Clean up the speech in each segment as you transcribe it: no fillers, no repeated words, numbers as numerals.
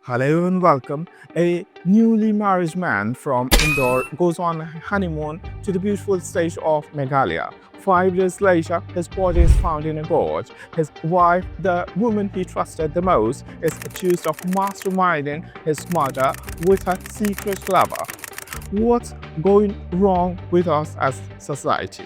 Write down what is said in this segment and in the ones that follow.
Hello and welcome. A newly married man from Indore goes on a honeymoon to the beautiful state of Meghalaya. 5 years later, his body is found in a gorge. His wife, the woman he trusted the most, is accused of masterminding his murder with a secret lover. What's going wrong with us as society?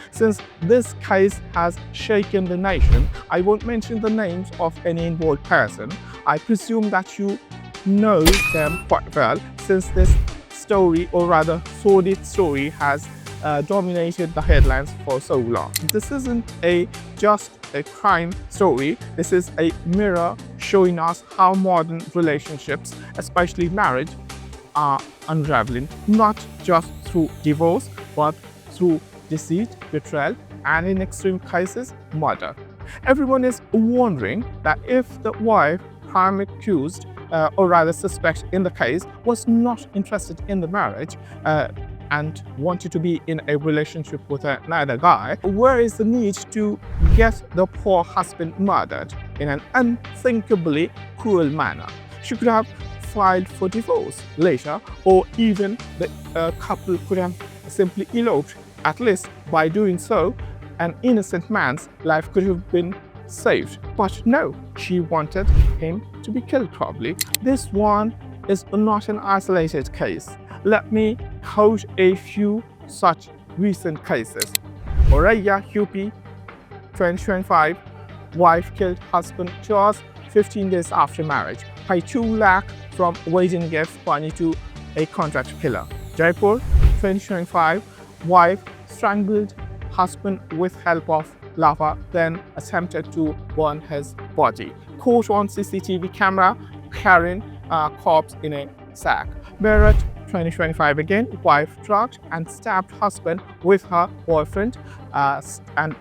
Since this case has shaken the nation, I won't mention the names of any involved person. I presume that you know them quite well, since this story, or rather sordid story, has dominated the headlines for so long. This isn't just a crime story. This is a mirror showing us how modern relationships, especially marriage, are unraveling, not just through divorce, but through deceit, betrayal, and in extreme cases, murder. Everyone is wondering that if the wife, prime accused, or rather suspect in the case, was not interested in the marriage and wanted to be in a relationship with another guy, where is the need to get the poor husband murdered in an unthinkably cruel manner? She could have filed for divorce later, or even the couple could have simply eloped. At least by doing so, an innocent man's life could have been saved. But no, she wanted him to be killed probably. This one is not an isolated case. Let me quote a few such recent cases. Oraya, UP, 2025, wife killed husband just 15 days after marriage. Pay 2 lakh from wedding gift money to a contract killer. Jaipur, 2025, wife strangled husband with help of lover, then attempted to burn his body. Caught on CCTV camera carrying corpse in a sack. Meerut, 2025 again, wife drugged and stabbed husband with her boyfriend and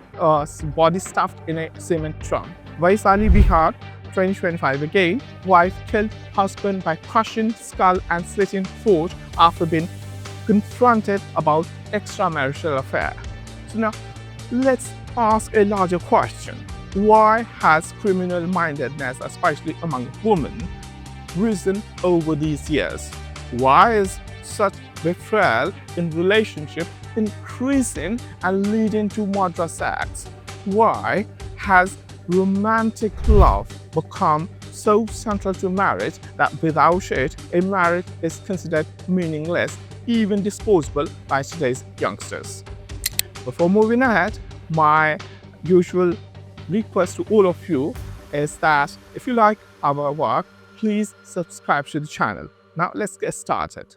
body stuffed in a cement trunk. Vaisali, Bihar, 2025 again, wife killed husband by crushing skull and slitting throat after being confronted about extramarital affair. So now, let's ask a larger question. Why has criminal mindedness, especially among women, risen over these years? Why is such betrayal in relationship increasing and leading to murderous acts? Why has romantic love become so central to marriage that without it, a marriage is considered meaningless, even disposable by today's youngsters? Before moving ahead, my usual request to all of you is that if you like our work, please subscribe to the channel. Now let's get started.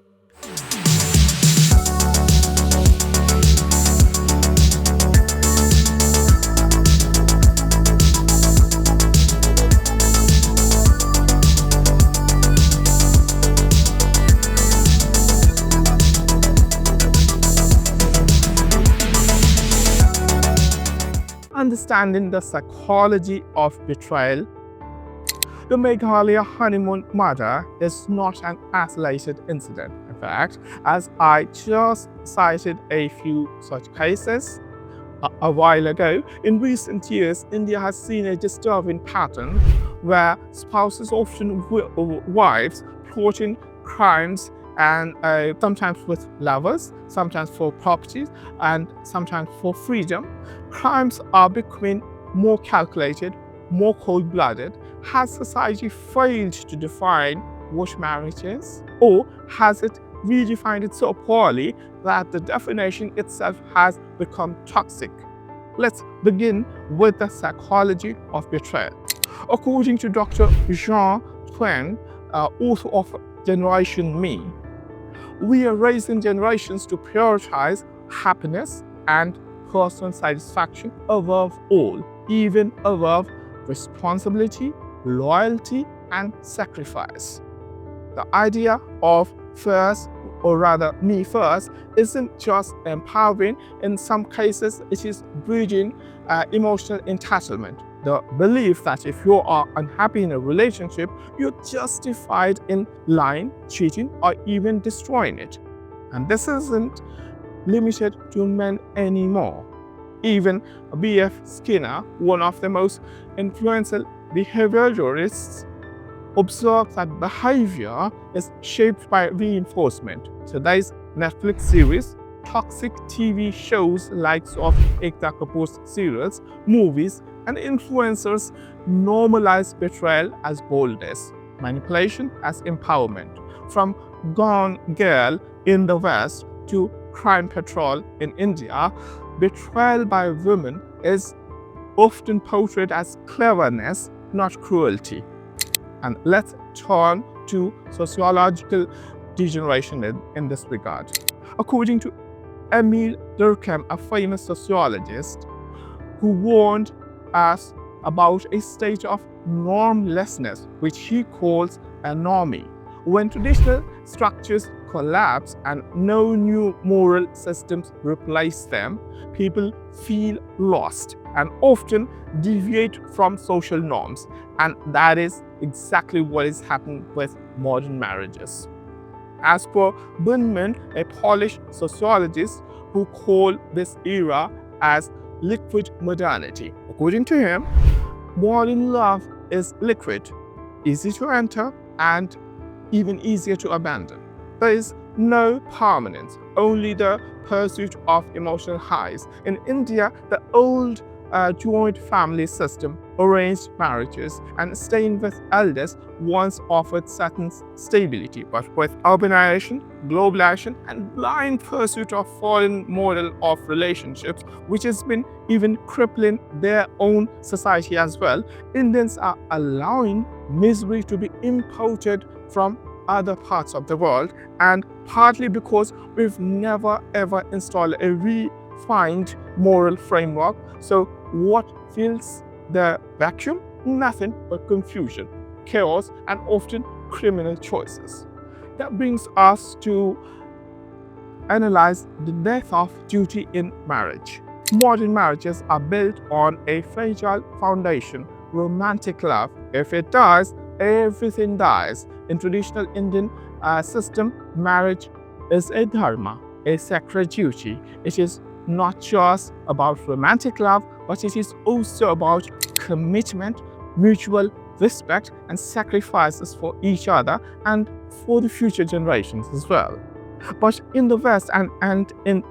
Understanding the psychology of betrayal. The Meghalaya honeymoon murder is not an isolated incident. In fact, as I just cited a few such cases a while ago, in recent years, India has seen a disturbing pattern where spouses, often wives, plotting crimes, and sometimes with lovers, sometimes for properties, and sometimes for freedom. Crimes are becoming more calculated, more cold-blooded. Has society failed to define what marriage is? Or has it redefined it so poorly that the definition itself has become toxic? Let's begin with the psychology of betrayal. According to Dr. Jean Twen, author of Generation Me, we are raising generations to prioritize happiness and personal satisfaction above all, even above responsibility, loyalty, and sacrifice. The idea of first, or rather me first, isn't just empowering. In some cases, it is breeding emotional entitlement. The belief that if you are unhappy in a relationship, you're justified in lying, cheating, or even destroying it. And this isn't limited to men anymore. Even B.F. Skinner, one of the most influential behavioralists, observe that behavior is shaped by reinforcement. Today's Netflix series, toxic TV shows likes of Ekta Kapoor's serials, movies, and influencers normalize betrayal as boldness, manipulation as empowerment. From Gone Girl in the West to Crime Patrol in India, betrayal by women is often portrayed as cleverness, not cruelty. And let's turn to sociological degeneration in this regard. According to Emil Durkheim, a famous sociologist, who warned us about a state of normlessness, which he calls anomie. When traditional structures collapse and no new moral systems replace them, people feel lost and often deviate from social norms. And that is exactly what is happening with modern marriages. As per Bunman, a Polish sociologist who called this era as liquid modernity. According to him, modern love is liquid, easy to enter, and even easier to abandon. There is no permanence, only the pursuit of emotional highs. In India, the old joint family system, arranged marriages, and staying with elders once offered certain stability. But with urbanization, globalization, and blind pursuit of foreign model of relationships, which has been even crippling their own society as well, Indians are allowing misery to be imported from other parts of the world, and partly because we've never ever installed a refined moral framework. So what fills the vacuum? Nothing but confusion, chaos, and often criminal choices. That brings us to analyze the death of duty in marriage. Modern marriages are built on a fragile foundation, romantic love. If it dies, everything dies. In traditional Indian system, marriage is a dharma, a sacred duty. It is not just about romantic love, but it is also about commitment, mutual respect, and sacrifices for each other and for the future generations as well. But in the West and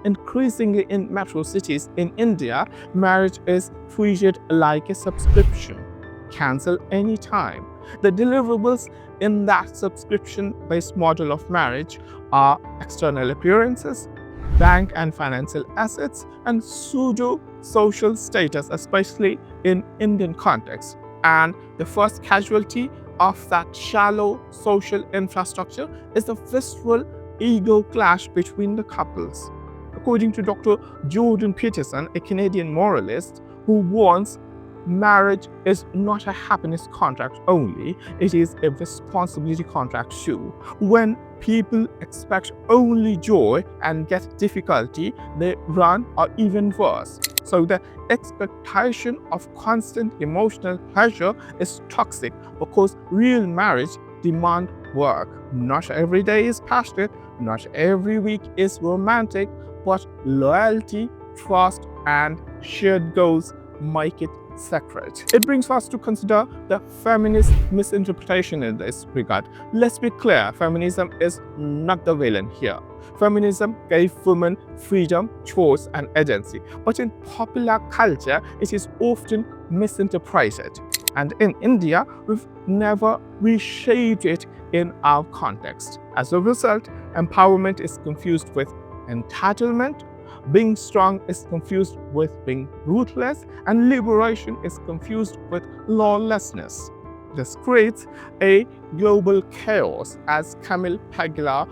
increasingly in metro cities in India, marriage is treated like a subscription. Cancel anytime. The deliverables in that subscription-based model of marriage are external appearances, bank and financial assets, and pseudo-social status, especially in Indian context. And the first casualty of that shallow social infrastructure is the visceral ego clash between the couples. According to Dr. Jordan Peterson, a Canadian moralist, who warns marriage is not a happiness contract only, it is a responsibility contract too. When people expect only joy and get difficulty, they run, or even worse. So the expectation of constant emotional pleasure is toxic, because real marriage demands work. Not every day is passionate, not every week is romantic, but loyalty, trust, and shared goals make it sacred. It brings us to consider the feminist misinterpretation in this regard. Let's be clear, feminism is not the villain here. Feminism gave women freedom, choice, and agency. But in popular culture, it is often misinterpreted. And in India, we've never reshaped it in our context. As a result, empowerment is confused with entitlement, being strong is confused with being ruthless, and liberation is confused with lawlessness. This creates a global chaos, as Camille Paglia,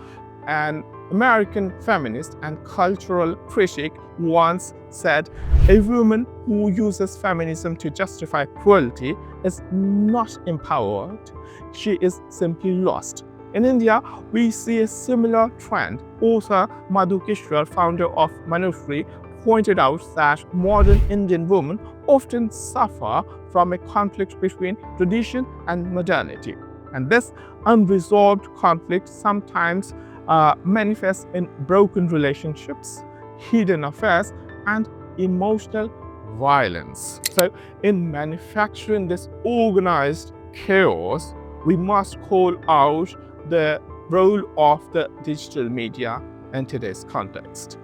an American feminist and cultural critic, once said, "A woman who uses feminism to justify cruelty is not empowered. She is simply lost." In India, we see a similar trend. Author Madhu Kishore, founder of Manushree, pointed out that modern Indian women often suffer from a conflict between tradition and modernity. And this unresolved conflict sometimes manifests in broken relationships, hidden affairs, and emotional violence. So in manufacturing this organized chaos, we must call out the role of the digital media in today's context.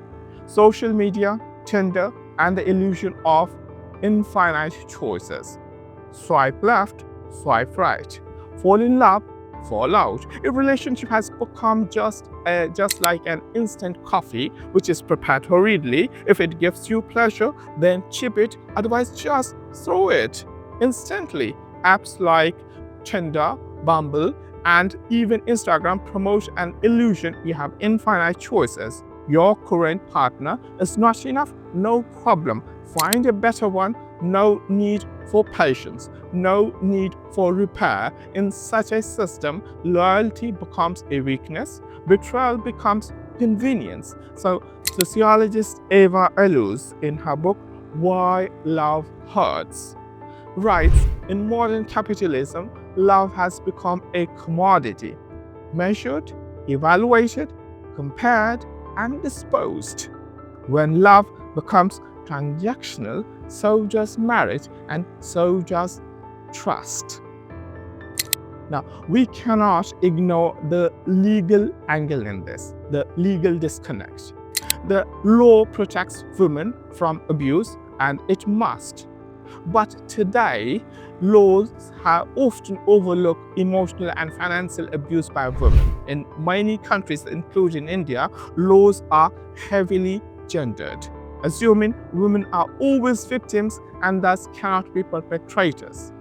Social media, Tinder, and the illusion of infinite choices. Swipe left, swipe right. Fall in love, fall out. A relationship has become just like an instant coffee, which is prepared hurriedly. If it gives you pleasure, then chip it. Otherwise, just throw it instantly. Apps like Tinder, Bumble, and even Instagram promote an illusion you have infinite choices. Your current partner is not enough? No problem. Find a better one. No need for patience. No need for repair. In such a system, loyalty becomes a weakness. Betrayal becomes convenience. So, sociologist Eva Illouz, in her book Why Love Hurts, writes, in modern capitalism, love has become a commodity, measured, evaluated, compared, and disposed. When love becomes transactional, so does marriage, and so does trust. Now, we cannot ignore the legal angle in this, the legal disconnect. The law protects women from abuse, and it must. But today, laws have often overlooked emotional and financial abuse by women. In many countries, including India, laws are heavily gendered, assuming women are always victims and thus cannot be perpetrators.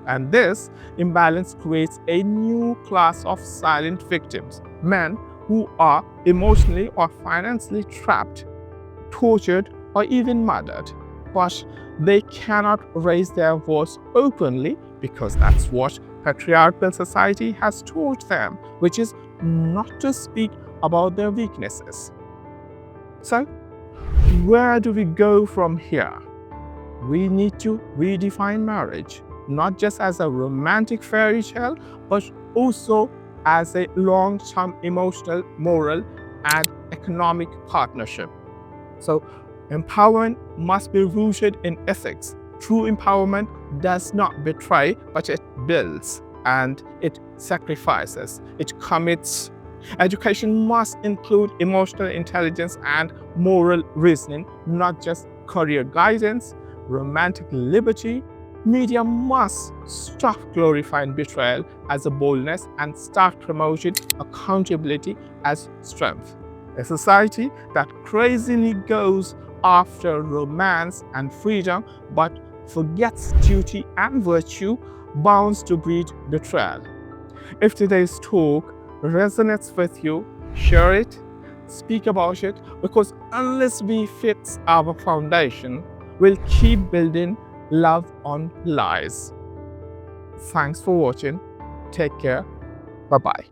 And this imbalance creates a new class of silent victims, men who are emotionally or financially trapped, tortured, or even murdered. But they cannot raise their voice openly because that's what patriarchal society has taught them, which is not to speak about their weaknesses. So, where do we go from here? We need to redefine marriage, not just as a romantic fairy tale, but also as a long-term emotional, moral, and economic partnership. So, empowerment must be rooted in ethics. True empowerment does not betray, but it builds, and it sacrifices, it commits. Education must include emotional intelligence and moral reasoning, not just career guidance, romantic liberty. Media must stop glorifying betrayal as a boldness and start promoting accountability as strength. A society that crazily goes after romance and freedom but forgets duty and virtue bounds to breed betrayal. If today's talk resonates with you, share it, speak about it, because unless we fix our foundation, we'll keep building love on lies. Thanks for watching. Take care. Bye-bye.